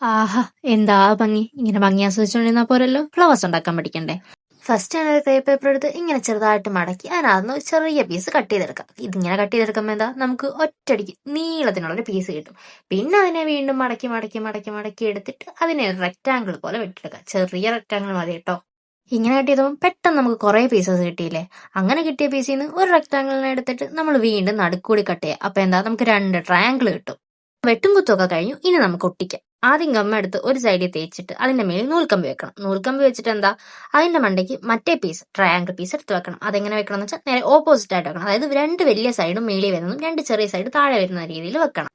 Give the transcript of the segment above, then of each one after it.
ആഹാ! എന്താ ഭംഗി! ഇങ്ങനെ ഭംഗി ആസ്വദിച്ചോണ്ടിരുന്നാ പോരല്ലോ. ഫ്ലവേഴ്സ് ഉണ്ടാക്കാൻ പഠിക്കണ്ടേ? ഫസ്റ്റ് ഞാനൊരു ക്രേ പേപ്പർ എടുത്ത് ഇങ്ങനെ ചെറുതായിട്ട് മടക്കി അതിനകത്തുനിന്ന് ഒരു ചെറിയ പീസ് കട്ട് ചെയ്തെടുക്കാം. ഇതിങ്ങനെ കട്ട് ചെയ്തെടുക്കുമ്പോൾ എന്താ നമുക്ക് ഒറ്റയടിക്ക് നീളത്തിനുള്ള ഒരു പീസ് കിട്ടും. പിന്നെ അതിനെ വീണ്ടും മടക്കി മടക്കി മടക്കി മടക്കി എടുത്തിട്ട് അതിനെ ഒരു റെക്റ്റാങ്കിൾ പോലെ വെട്ടിയെടുക്കാം. ചെറിയ റെക്റ്റാങ്കിൾ മതി കേട്ടോ. ഇങ്ങനെ കട്ട് ചെയ്തപ്പോൾ പെട്ടെന്ന് നമുക്ക് കുറെ പീസസ് കിട്ടിയില്ലേ? അങ്ങനെ കിട്ടിയ പീസിൽ നിന്ന് ഒരു റെക്റ്റാങ്കിളിനെ എടുത്തിട്ട് നമ്മൾ വീണ്ടും നടുക്കൂടി കട്ട് ചെയ്യാം. അപ്പൊ എന്താ നമുക്ക് രണ്ട് ട്രയാങ്കിൾ കിട്ടും. വെട്ടും കുത്തൊക്കെ കഴിഞ്ഞു. ഇനി നമുക്ക് ഒട്ടിക്കാം. ആദ്യം ഗമ്മ എടുത്ത് ഒരു സൈഡിൽ തേച്ചിട്ട് അതിന്റെ മേലിൽ നൂൽക്കമ്പി വെക്കണം. നൂൽക്കമ്പി വെച്ചിട്ട് എന്താ അതിന്റെ മണ്ടയ്ക്ക് മറ്റേ പീസ് ട്രയാങ്കിൾ പീസ് എടുത്ത് വെക്കണം. അതെങ്ങനെ വെക്കണം എന്ന് വെച്ചാൽ നേരെ ഓപ്പോസിറ്റ് ആയിട്ട് വെക്കണം. അതായത് രണ്ട് വലിയ സൈഡും മേളിൽ വരുന്നതും രണ്ട് ചെറിയ സൈഡ് താഴെ വരുന്ന രീതിയിൽ വെക്കണം.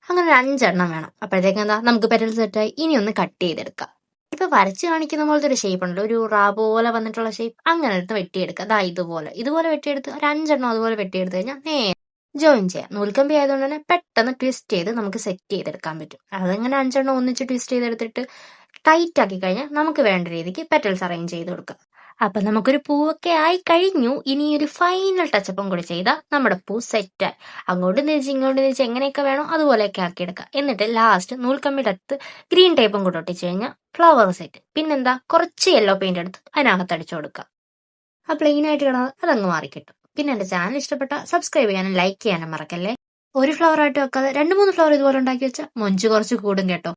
അങ്ങനെ ഒരു 5 വേണം. അപ്പോഴത്തേക്ക് എന്താ നമുക്ക് പെറ്റൽ സെറ്റായി. ഇനി ഒന്ന് കട്ട് ചെയ്തെടുക്കാം. ഇപ്പൊ വരച്ച് കാണിക്കുന്ന പോലത്തെ ഒരു ഷേപ്പ് ഉണ്ടല്ലോ, ഒരു റാ പോലെ വന്നിട്ടുള്ള ഷേപ്പ്, അങ്ങനെ എടുത്ത് വെട്ടിയെടുക്കുക. അതാ ഇതുപോലെ വെട്ടിയെടുത്ത് ഒരു 5 അതുപോലെ വെട്ടിയെടുത്ത് കഴിഞ്ഞാൽ നേരെ ജോയിൻ ചെയ്യാം. നൂൽക്കമ്പി ആയതുകൊണ്ട് തന്നെ പെട്ടെന്ന് ട്വിസ്റ്റ് ചെയ്ത് നമുക്ക് സെറ്റ് ചെയ്തെടുക്കാൻ പറ്റും. അതങ്ങനെ 5 ഒന്നിച്ച് ട്വിസ്റ്റ് ചെയ്തെടുത്തിട്ട് ടൈറ്റ് ആക്കി കഴിഞ്ഞാൽ നമുക്ക് വേണ്ട രീതിക്ക് പെറ്റൽസ് അറേഞ്ച് ചെയ്ത് കൊടുക്കാം. അപ്പൊ നമുക്കൊരു പൂവൊക്കെ ആയി കഴിഞ്ഞു. ഇനി ഒരു ഫൈനൽ ടച്ചപ്പും കൂടി ചെയ്താൽ നമ്മുടെ പൂ സെറ്റായി. അങ്ങോട്ട് തിരിച്ച് ഇങ്ങോട്ട് തിരിച്ച് എങ്ങനെയൊക്കെ വേണോ അതുപോലെയൊക്കെ ആക്കിയെടുക്കാം. എന്നിട്ട് ലാസ്റ്റ് നൂൽക്കമ്പിയുടെ അടുത്ത് ഗ്രീൻ ടേപ്പും കൂടെ ഒട്ടിച്ച് കഴിഞ്ഞാൽ ഫ്ലവർ സെറ്റ്. പിന്നെന്താ കുറച്ച് യെല്ലോ പെയിന്റ് എടുത്ത് അതിനകത്ത് അടിച്ചു കൊടുക്കാം. ആ പ്ലെയിൻ ആയിട്ട് കിടന്നത് അതങ്ങ് മാറിക്കിട്ടും. പിന്നെ എന്റെ ചാനൽ ഇഷ്ടപ്പെട്ട സബ്സ്ക്രൈബ് ചെയ്യാനും ലൈക്ക് ചെയ്യാനും മറക്കല്ലേ. ഒരു ഫ്ലവർ ആയിട്ട് വെക്കാതെ 2-3 ഫ്ലവർ ഇതുപോലെ ഉണ്ടാക്കി വെച്ചാൽ മൊഞ്ച് കുറച്ച് കൂടും കേട്ടോ.